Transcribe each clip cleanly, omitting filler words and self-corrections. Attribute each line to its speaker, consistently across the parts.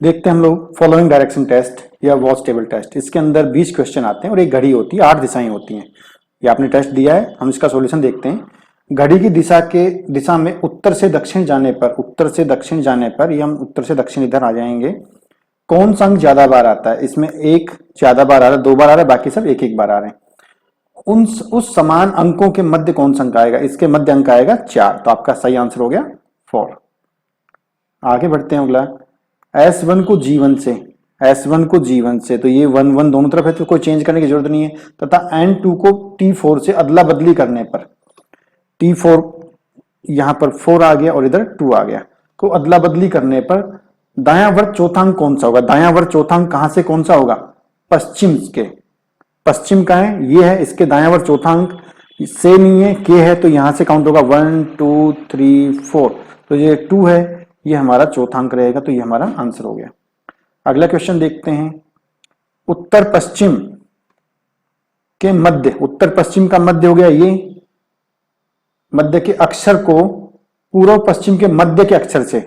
Speaker 1: देखते हैं हम लोग फॉलोइंग डायरेक्शन टेस्ट या वॉच टेबल टेस्ट। इसके अंदर 20 क्वेश्चन आते हैं और एक घड़ी होती है, 8 दिशाएं होती हैं। ये आपने टेस्ट दिया है, हम इसका सॉल्यूशन देखते हैं। घड़ी की दिशा में उत्तर से दक्षिण जाने पर ये हम उत्तर से दक्षिण इधर आ जाएंगे। कौन सा अंक ज्यादा बार आता है? इसमें एक ज्यादा बार आ रहा है, 2 बार आ रहा है, बाकी सब एक एक बार आ रहे हैं। उस समान अंकों के मध्य कौन सा अंक आएगा? इसके मध्य अंक आएगा 4, तो आपका सही आंसर हो गया 4। आगे बढ़ते हैं अगला। S1 को G1 से, तो ये 1 1 दोनों तरफ है तो कोई चेंज करने की जरूरत नहीं है। तथा N2 को T4 से अदला बदली करने पर, T4 यहां पर 4 आ गया और इधर 2 आ गया, को अदला बदली करने पर दायां वर्त चौथांक कौन सा होगा? दायां वर्त चौथांक कहां से कौन सा होगा? पश्चिम का है, ये है। इसके दायां वर्त चौथांक से नहीं है, के है, तो यहां से काउंट होगा 1 2 3 4, तो ये 2 है, ये हमारा चौथांक रहेगा, तो ये हमारा आंसर हो गया। अगला क्वेश्चन देखते हैं। उत्तर पश्चिम का मध्य हो गया ये, मध्य के अक्षर को पूर्व पश्चिम के मध्य के अक्षर से,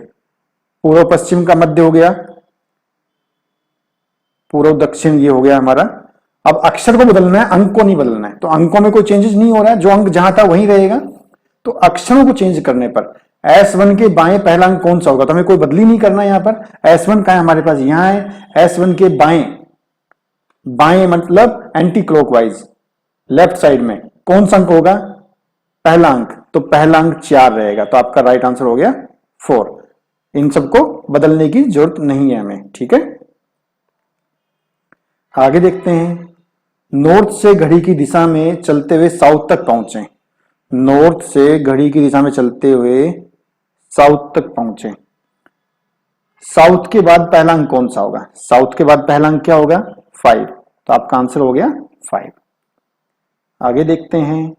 Speaker 1: पूर्व पश्चिम का मध्य हो गया, पूर्व दक्षिण ये हो गया हमारा। अब अक्षर को बदलना है, अंक को नहीं बदलना है, तो अंकों में कोई चेंजेस नहीं हो रहा है, जो अंक जहां था वहीं रहेगा। तो अक्षरों को चेंज करने पर S1 के बाएं पहला अंक कौन सा होगा? तो हमें कोई बदली नहीं करना है। यहां पर S1 का है हमारे पास, यहां है। S1 के बाएं मतलब एंटी क्लॉकवाइज, लेफ्ट साइड में कौन सा अंक होगा? पहला अंक, तो पहला अंक 4 रहेगा, तो आपका राइट आंसर हो गया 4। इन सबको बदलने की जरूरत नहीं है हमें, ठीक है। आगे देखते हैं। नॉर्थ से घड़ी की दिशा में चलते हुए साउथ तक पहुंचे। नॉर्थ से घड़ी की दिशा में चलते हुए साउथ तक पहुंचे। साउथ के बाद पहला अंक कौन सा होगा? साउथ के बाद पहला अंक क्या होगा? 5, तो आपका आंसर हो गया 5। आगे देखते हैं।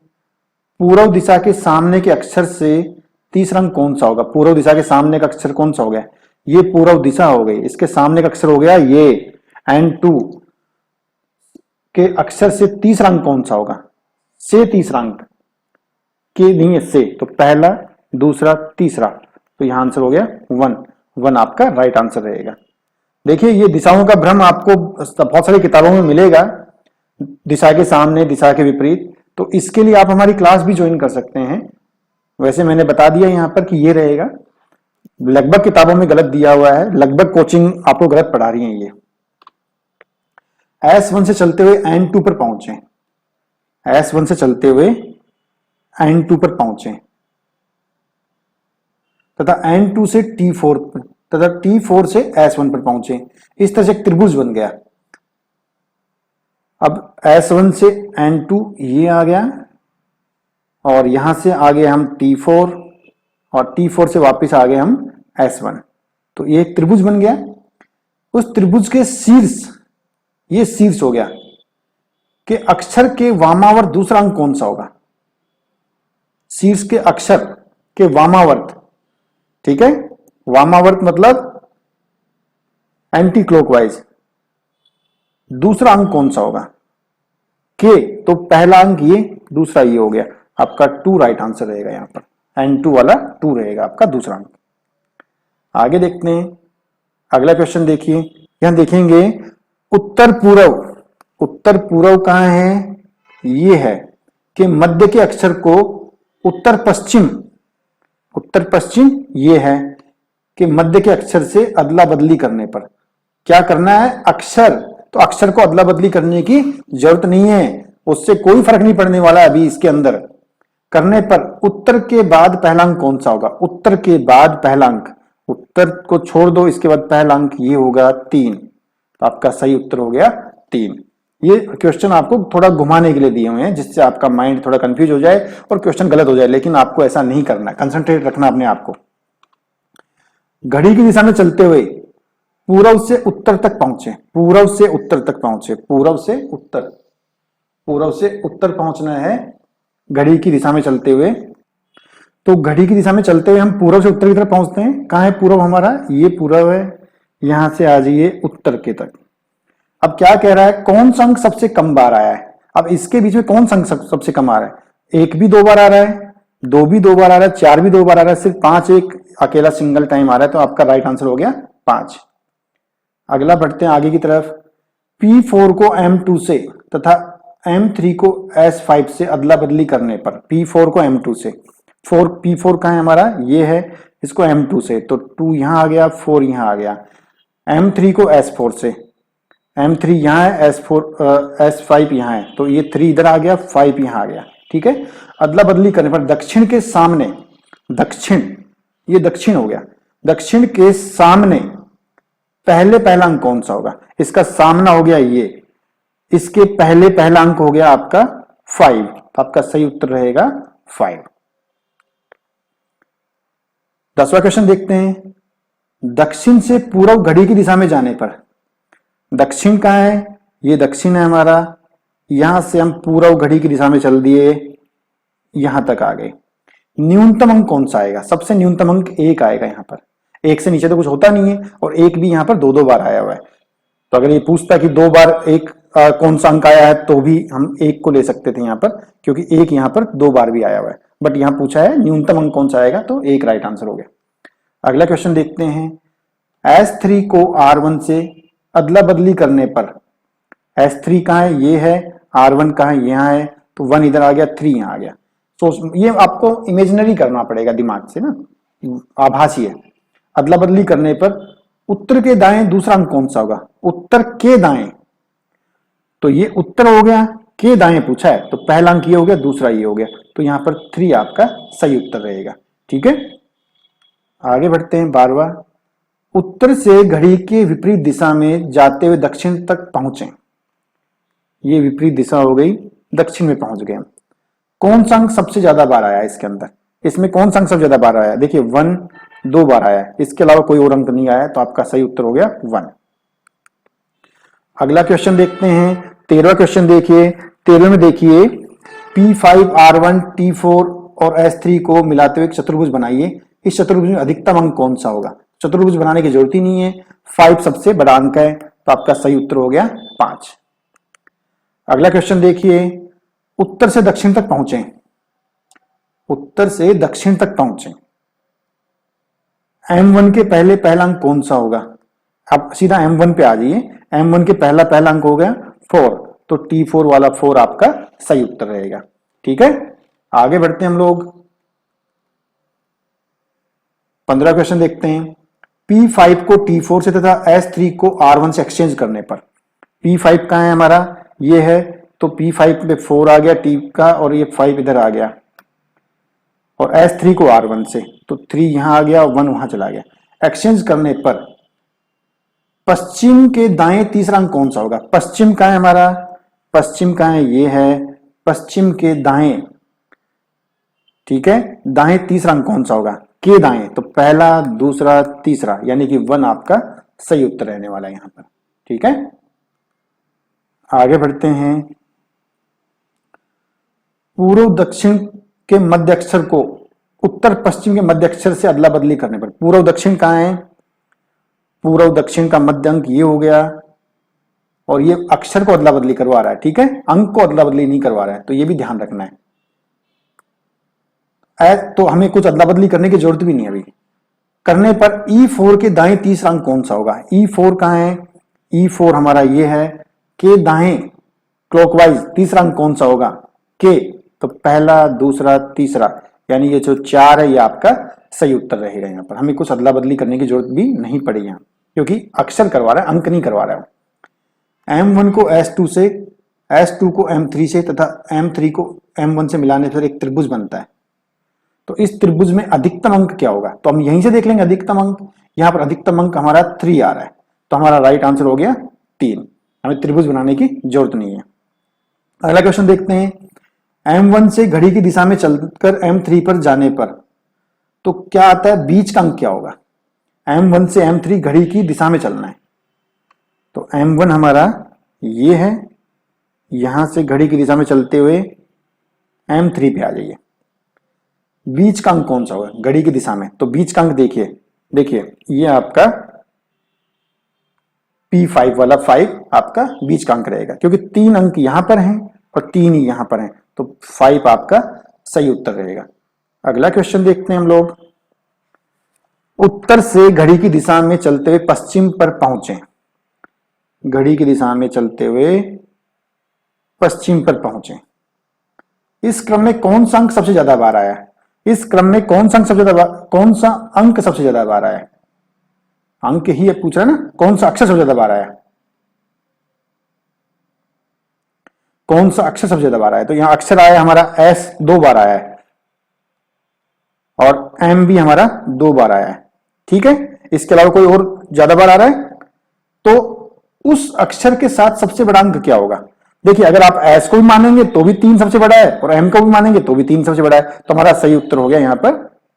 Speaker 1: पूर्व दिशा के सामने के अक्षर से तीसरा अंक कौन सा होगा? पूर्व दिशा के सामने का अक्षर कौन सा हो गया? ये पूर्व दिशा हो गई, इसके सामने का अक्षर हो गया ये N2 के अक्षर से तीसरा अंक कौन सा होगा? से तीसरा अंक के नहीं है, से, तो पहला दूसरा तीसरा, तो यहां आंसर हो गया 1 आपका राइट आंसर रहेगा। देखिए ये दिशाओं का भ्रम आपको बहुत सारी किताबों में मिलेगा, दिशा के सामने दिशा के विपरीत, तो इसके लिए आप हमारी क्लास भी ज्वाइन कर सकते हैं। वैसे मैंने बता दिया यहां पर कि ये रहेगा, लगभग किताबों में गलत दिया हुआ है, लगभग कोचिंग आपको गलत पढ़ा रही है। ये S1 से चलते हुए N2 पर पहुंचे, S1 से चलते हुए N2 पर पहुंचे, तथा N2 से T4 तथा T4 से S1 पर पहुंचे। इस तरह से एक त्रिभुज बन गया। अब S1 से N2 ये आ गया और यहां से आगे हम T4 और T4 से वापस आ गए हम S1, तो ये एक त्रिभुज बन गया। उस त्रिभुज के शीर्ष, ये शीर्ष हो गया, के अक्षर के वामावर्त दूसरा अंक कौन सा होगा? शीर्ष के अक्षर के वामावर्त, ठीक है, वामावर्त मतलब एंटी क्लॉकवाइज, दूसरा अंक कौन सा होगा? के, तो पहला अंक ये, दूसरा ये हो गया, आपका 2 राइट आंसर रहेगा। यहां पर N2 वाला 2 रहेगा आपका दूसरा अंक। आगे देखते हैं। अगला क्वेश्चन देखिए, यहां देखेंगे उत्तर पूर्व कहां है? ये है कि मध्य के अक्षर को उत्तर पश्चिम ये है कि मध्य के अक्षर से अदला बदली करने पर क्या करना है? अक्षर, तो अक्षर को अदला बदली करने की जरूरत नहीं है, उससे कोई फर्क नहीं पड़ने वाला अभी इसके अंदर। करने पर उत्तर के बाद पहला अंक कौन सा होगा? उत्तर के बाद पहला अंक, उत्तर को छोड़ दो, इसके बाद पहला अंक ये होगा 3, तो आपका सही उत्तर हो गया 3। ये क्वेश्चन आपको थोड़ा घुमाने के लिए दिए हुए हैं, जिससे आपका माइंड थोड़ा कंफ्यूज हो जाए और क्वेश्चन गलत हो जाए, लेकिन आपको ऐसा नहीं करना, कंसंट्रेट रखना अपने आप को। घड़ी की दिशा में चलते हुए पूर्व से उत्तर तक पहुंचे, पूर्व से उत्तर पहुंचना है घड़ी की दिशा में चलते हुए। तो घड़ी की दिशा में चलते हुए हम पूर्व से उत्तर की तरफ पहुंचते हैं। कहां है पूर्व हमारा? ये पूर्व है, यहां से आ जाइए उत्तर के तक। अब क्या कह रहा है? कौन सा अंक सबसे कम बार आया है? अब इसके बीच में कौन सा अंक सबसे कम आ रहा है? 1 भी 2 बार आ रहा है, 2 भी 2 बार आ रहा है, 4 भी 2 बार आ रहा है, सिर्फ 5 एक अकेला सिंगल टाइम आ रहा है, तो आपका राइट आंसर हो गया 5। अगला बढ़ते हैं आगे की तरफ। P4 को M2 से तथा M3 को S5 से अदला बदली करने पर, P4 को M2 से, P4 कहाँ है हमारा, ये है, इसको M2 से, तो 2 यहां आ गया, 4 यहां आ गया। M3 को S4 से, M3 यहाँ है, S5 यहाँ है, तो ये 3 इधर आ गया, 5 यहाँ आ गया। ठीक है, अदला बदली करने पर दक्षिण के सामने, दक्षिण, ये दक्षिण हो गया, दक्षिण के सामने पहला अंक कौन सा होगा, इसका सामना हो गया ये, इसके पहला अंक हो गया आपका 5, तो आपका सही उत्तर रहेगा 5। 10वां क्वेश्चन देखते हैं। दक्षिण से पूर्व घड़ी की दिशा में जाने पर, दक्षिण कहां है, ये दक्षिण है हमारा, यहां से हम पूर्व घड़ी की दिशा में चल दिए, यहां तक आ गए। न्यूनतम अंक कौन सा आएगा, सबसे न्यूनतम अंक 1 आएगा यहां पर, 1 से नीचे तो कुछ होता नहीं है, और 1 भी यहां पर 2 बार आया हुआ है। तो अगर ये पूछता है कि 2 बार 1 कौन सा अंक आया है, तो भी हम 1 को ले सकते थे यहां पर, क्योंकि 1 यहां पर 2 बार भी आया हुआ है, बट यहां पूछा है न्यूनतम अंक कौन सा आएगा, तो 1 राइट आंसर हो गया। अगला क्वेश्चन देखते हैं। S3 को R1 से अदला बदली करने पर, S3 कहाँ है, ये है, R1 कहाँ है, यहाँ है, तो 1 इधर आ गया, 3 यहाँ आ गया। तो ये आपको इमेजिनरी करना पड़ेगा दिमाग से ना, आभासी है। अदला बदली करने पर उत्तर के दाएं दूसरा अंक कौन सा होगा, उत्तर के दाएं, तो ये उत्तर हो गया, के दाएं पूछा है, तो पहला अंक ये हो गया, दूसरा ये हो गया, तो यहां पर 3 आपका सही उत्तर रहेगा। ठीक है, आगे बढ़ते हैं। 12वां, उत्तर से घड़ी के विपरीत दिशा में जाते हुए दक्षिण तक पहुंचे, ये विपरीत दिशा हो गई, दक्षिण में पहुंच गए हम। कौन सा अंक सबसे ज्यादा बार आया है इसके अंदर, इसमें कौन सा अंक सबसे ज्यादा बार आया है, देखिए 1 2 बार आया है, इसके अलावा कोई और अंक नहीं आया, तो आपका सही उत्तर हो गया 1। अगला क्वेश्चन देखते हैं। 13वां क्वेश्चन देखिए। 13 में देखिए, P5 R1 T4 और S3 को मिलाते हुए एक चतुर्भुज बनाइए, इस चतुर्भुज में अधिकतम अंक कौन सा होगा। चतुर्भुज बनाने की जरूरत ही नहीं है, 5 सबसे बड़ा अंक है, तो आपका सही उत्तर हो गया 5। अगला क्वेश्चन देखिए, उत्तर से दक्षिण तक पहुंचे, उत्तर से दक्षिण तक पहुंचे, M1 के पहला अंक कौन सा होगा। अब सीधा M1 पे आ जाइए, M1 के पहला अंक हो गया 4, तो T4 वाला 4 आपका सही उत्तर रहेगा। ठीक है, आगे बढ़ते हैं हम लोग। 15 क्वेश्चन देखते हैं। P5 को T4 से तथा S3 को R1 से एक्सचेंज करने पर, P5 कहां है हमारा, ये है, तो P5 पे 4 आ गया T का, और ये 5 इधर आ गया, और S3 को R1 से, तो 3 यहां आ गया, 1 वहां चला गया। एक्सचेंज करने पर पश्चिम के दाएं तीसरा अंक कौन सा होगा, पश्चिम कहां है हमारा, पश्चिम कहां है, ये है, पश्चिम के दाएं, ठीक है, दाएं तीसरा अंक कौन सा होगा, के दाएं, तो पहला दूसरा तीसरा, यानी कि 1 आपका सही उत्तर रहने वाला है यहां पर। ठीक है, आगे बढ़ते हैं। पूर्व दक्षिण के मध्य अक्षर को उत्तर पश्चिम के मध्य अक्षर से अदला बदली करने पर, पूर्व दक्षिण कहां है, पूर्व दक्षिण का मध्य अंक ये हो गया, और ये अक्षर को अदला बदली करवा रहा है। ठीक है, अंक को अदला बदली नहीं करवा रहा है, तो ये भी ध्यान रखना है। तो हमें कुछ अदला बदली करने की जरूरत भी नहीं है अभी। करने पर E4 के दाएं तीसरा अंक कौन सा होगा, E4 कहां है, E4 हमारा ये है, के दाएं क्लॉकवाइज तीसरा अंक कौन सा होगा, के, तो पहला दूसरा तीसरा, यानी ये जो 4 है, ये आपका सही उत्तर रहेगा। यहां पर हमें कुछ अदला बदली करने की जरूरत भी नहीं पड़ी यहां, क्योंकि अक्षर करवा रहा है, अंक नहीं करवा रहा है। M1 को S2 से, S2 को M3 से तथा M3 को M1 से मिलाने पर एक त्रिभुज बनता है, तो इस त्रिभुज में अधिकतम अंक क्या होगा, तो हम यहीं से देख लेंगे अधिकतम अंक। यहां पर अधिकतम अंक हमारा 3 आ रहा है, तो हमारा राइट आंसर हो गया 3, हमें त्रिभुज बनाने की जरूरत नहीं है। अगला क्वेश्चन देखते हैं। M1 से घड़ी की दिशा में चलकर M3 पर जाने पर, तो क्या आता है, बीच का अंक क्या होगा। M1 से M3 घड़ी की दिशा में चलना है, तो M1 हमारा ये है, यहां से घड़ी की दिशा में चलते हुए M3 पे आ जाइए। बीच का अंक कौन सा होगा घड़ी की दिशा में, तो बीच का अंक देखिए ये आपका P5 वाला 5 आपका बीच का अंक रहेगा, क्योंकि 3 अंक यहां पर हैं और 3 ही यहां पर हैं, तो 5 आपका सही उत्तर रहेगा। अगला क्वेश्चन देखते हैं हम लोग। उत्तर से घड़ी की दिशा में चलते हुए पश्चिम पर पहुंचे, घड़ी की दिशा में चलते हुए पश्चिम पर पहुंचे। इस क्रम में कौन सा अंक सबसे ज्यादा बार आया है? इस क्रम में कौन सा अंक सबसे ज्यादा बार आया है? अंक ही पूछ रहा है ना, कौन सा अक्षर सबसे ज्यादा बार आया है? कौन सा अक्षर सबसे ज्यादा बार आया है? तो यहां अक्षर आया हमारा एस 2 बार आया है और एम भी हमारा 2 बार आया है। ठीक है, इसके अलावा कोई और ज्यादा बार आ रहा है? तो उस अक्षर के साथ सबसे बड़ा अंक क्या होगा? देखिए, अगर आप एस को भी मानेंगे तो भी 3 सबसे बड़ा है और एम को भी मानेंगे तो भी 3 सबसे बड़ा है, तो हमारा सही उत्तर हो गया यहां पर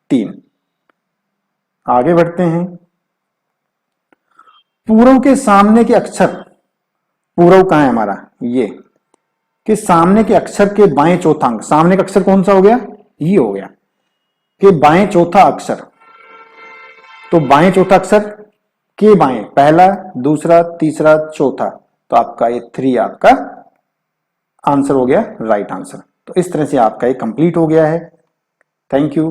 Speaker 1: 3। आगे बढ़ते हैं। पूर्व के सामने के अक्षर, पूर्व कहां है हमारा? ये कि सामने के अक्षर के बाएं चौथा अंक, सामने का अक्षर कौन सा हो गया? ये हो गया कि बाएं चौथा अक्षर। तो बाएं चौथा अक्षर के बाएं, पहला, दूसरा, तीसरा, चौथा, तो आपका ये 3 आपका आंसर हो गया, राइट आंसर। तो इस तरह से आपका ये कंप्लीट हो गया है। Thank you.